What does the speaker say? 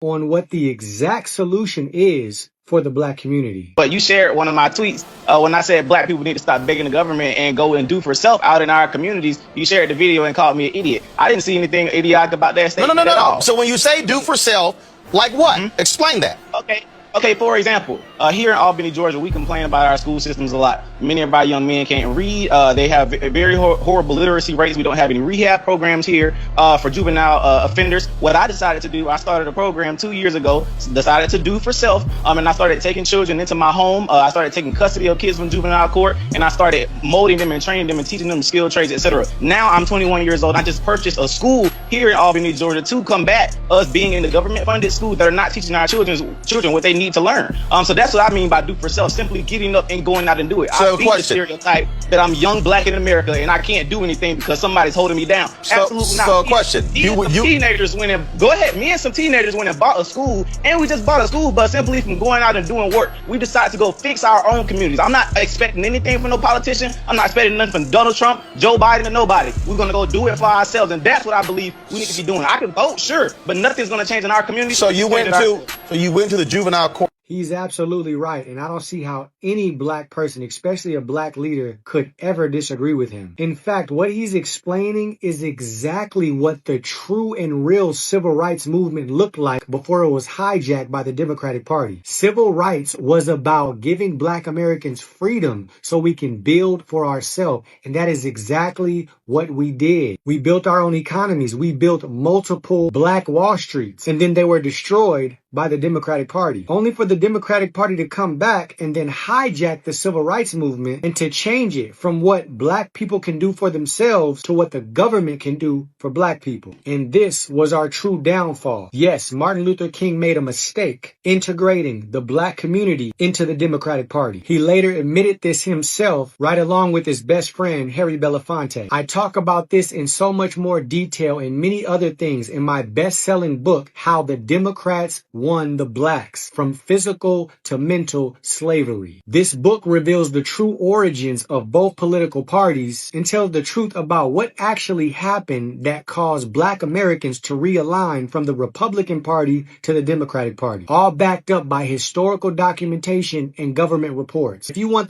on what the exact solution is for the black community. But you shared one of my tweets when I said black people need to stop begging the government and go and do for self out in our communities. You shared the video and called me an idiot. I didn't see anything idiotic about that statement at all. So when you say do for self, like what? Explain that. Okay, for example, here in Albany, Georgia, we complain about our school systems a lot. Many of our young men can't read. They have very horrible literacy rates. We don't have any rehab programs here for juvenile offenders. What I decided to do, I started a program 2 years ago, decided to do for self, and I started taking children into my home. I started taking custody of kids from juvenile court, and I started molding them and training them and teaching them skill trades, etc. Now I'm 21 years old. I just purchased a school here in Albany, Georgia, to combat us being in the government-funded schools that are not teaching our children what they need to learn. So that's what I mean by do for self, simply getting up and going out and do it. So I beat the stereotype that I'm young, black in America and I can't do anything because somebody's holding me down. Absolutely not. So a question. Teenagers went and go ahead. Me and some teenagers went and bought a school, and we just bought a school bus simply from going out and doing work. We decided to go fix our own communities. I'm not expecting anything from no politician. I'm not expecting nothing from Donald Trump, Joe Biden, or nobody. We're gonna go do it for ourselves, and that's what I believe we need to be doing. I can vote, sure, but nothing's gonna change in our community. So you went to the juvenile court. He's absolutely right, and I don't see how any black person, especially a black leader, could ever disagree with him. In fact, what he's explaining is exactly what the true and real civil rights movement looked like before it was hijacked by the Democratic Party. Civil rights was about giving black Americans freedom so we can build for ourselves, and that is exactly what we did. We built our own economies. We built multiple black Wall Streets, and then they were destroyed by the Democratic Party, only for the Democratic Party to come back and then hijack the civil rights movement and to change it from what black people can do for themselves to what the government can do for black people. And this was our true downfall. Yes, Martin Luther King made a mistake integrating the black community into the Democratic Party. He later admitted this himself, right along with his best friend, Harry Belafonte. I talk about this in so much more detail and many other things in my best-selling book, How the Democrats Won the Blacks from Physical to Mental Slavery. This book reveals the true origins of both political parties and tells the truth about what actually happened that caused black Americans to realign from the Republican Party to the Democratic Party, all backed up by historical documentation and government reports. If you want